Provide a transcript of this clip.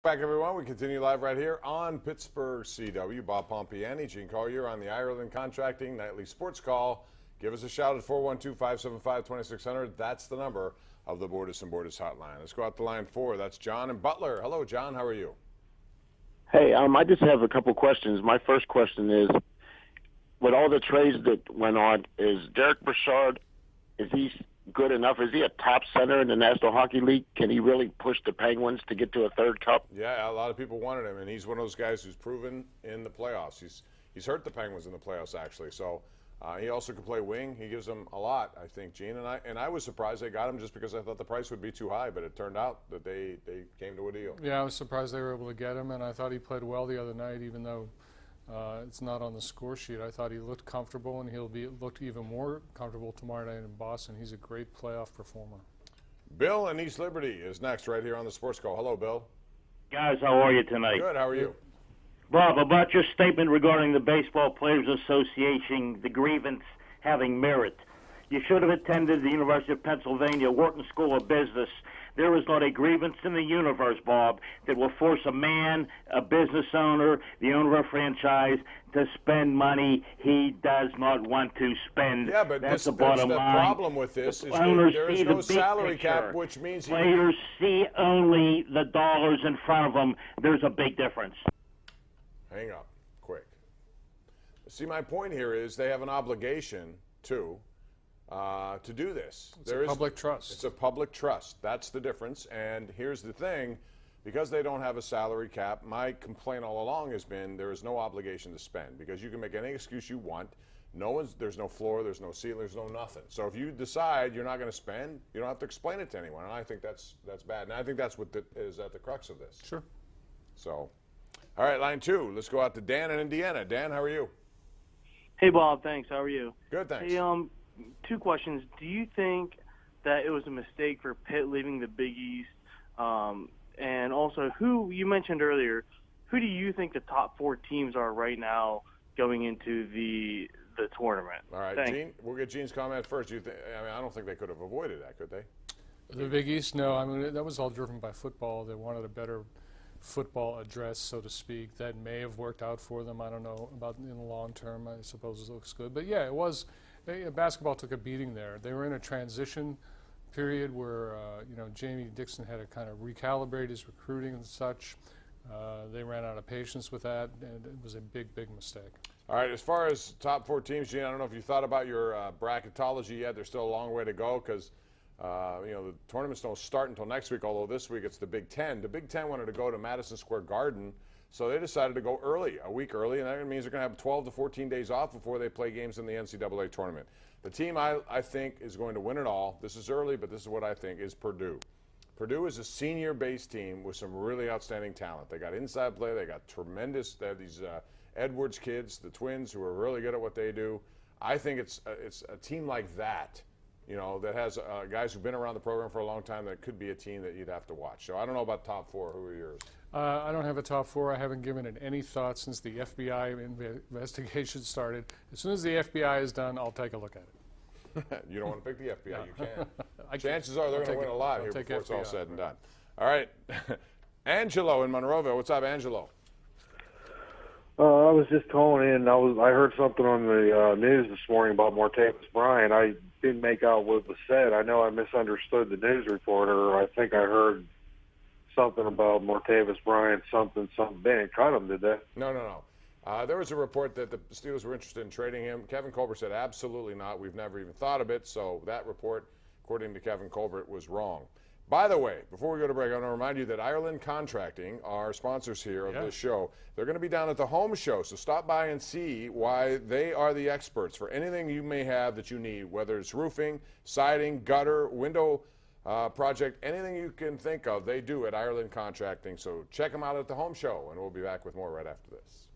Back, everyone. We continue live right here on Pittsburgh CW. Bob Pompeani, Gene Collier on the Ireland Contracting Nightly Sports Call. Give us a shout at 412-575-2600. That's the number of the Borders and Borders hotline. Let's go out to line 4. That's John and Butler. Hello, John. How are you? Hey, I just have a couple questions. My first question is, with all the trades that went on, is Derek Brassard, is he good enough? Is he a top center in the National Hockey League? Can he really push the Penguins to get to a third cup? Yeah, a lot of people wanted him, and he's one of those guys who's proven in the playoffs. He's hurt the Penguins in the playoffs, actually. So he also can play wing. He gives them a lot, I think, Gene. And I was surprised they got him just because I thought the price would be too high, but it turned out that they came to a deal. Yeah, I was surprised they were able to get him, and I thought he played well the other night, even though it's not on the score sheet. I thought he looked comfortable, and looked even more comfortable tomorrow night in Boston. He's a great playoff performer. Bill in East Liberty is next right here on the Sports Call. Hello, Bill. Guys, how are you tonight? Good. How are you? Bob, about your statement regarding the Baseball Players Association, the grievance having merit. You should have attended the University of Pennsylvania Wharton School of Business. There is not a grievance in the universe, Bob, that will force a man, a business owner, the owner of a franchise, to spend money he does not want to spend. Yeah, but that's the that's bottom the line. problem with this is that there is no salary cap, which means players see only the dollars in front of them. There's a big difference. Hang up, quick. See, my point here is they have an obligation to do this. It's a public trust. It's a public trust. That's the difference. And here's the thing. Because they don't have a salary cap, my complaint all along has been there is no obligation to spend because you can make any excuse you want. There's no floor, there's no ceiling, there's no nothing. So if you decide you're not going to spend, you don't have to explain it to anyone. And I think that's bad. And I think that's what is at the crux of this. Sure. So, all right, line 2. Let's go out to Dan in Indiana. Dan, how are you? Hey, Bob. Thanks. How are you? Good, thanks. Hey, 2 questions. Do you think that it was a mistake for Pitt leaving the Big East? And also, who you mentioned earlier, who do you think the top 4 teams are right now going into the tournament? All right, Thanks. Gene, we'll get Gene's comment first. I don't think they could have avoided that, could they? The Big East, no. I mean, that was all driven by football. They wanted a better football address, so to speak. That may have worked out for them. I don't know about in the long term. I suppose it looks good. But, yeah, it was. Basketball took a beating there. They were in a transition period where, Jamie Dixon had to kind of recalibrate his recruiting and such. They ran out of patience with that, and it was a big, big mistake. All right, as far as top 4 teams, Gene, I don't know if you thought about your bracketology yet. There's still a long way to go because, the tournaments don't start until next week, although this week it's the Big Ten. The Big Ten wanted to go to Madison Square Garden, so they decided to go early, a week early, and that means they're going to have 12 to 14 days off before they play games in the NCAA tournament. The team I think is going to win it all, this is early, but this is what I think, is Purdue. Purdue is a senior-based team with some really outstanding talent. They got inside play. They got tremendous. They have these Edwards kids, the twins, who are really good at what they do. I think it's a team like that, that has guys who've been around the program for a long time that could be a team that you'd have to watch. So I don't know about top 4. Who are yours? I don't have a top 4. I haven't given it any thought since the FBI investigation started. As soon as the FBI is done, I'll take a look at it. You don't want to pick the FBI. You can. Chances Chances are they're going to win a lot here before it's all FBI, said and done. All right. Angelo in Monroeville. What's up, Angelo? I was just calling in. I heard something on the news this morning about Martavis Bryant. I didn't make out what was said. I know I misunderstood the news reporter. I think I heard something about Martavis Bryant, something. They didn't cut him, did they? No. There was a report that the Steelers were interested in trading him. Kevin Colbert said absolutely not. We've never even thought of it. So that report, according to Kevin Colbert, was wrong. By the way, before we go to break, I want to remind you that Ireland Contracting are sponsors here of this show. They're going to be down at the home show, so stop by and see why they are the experts for anything you may have that you need, whether it's roofing, siding, gutter, window project, anything you can think of, they do at Ireland Contracting. So check them out at the home show, and we'll be back with more right after this.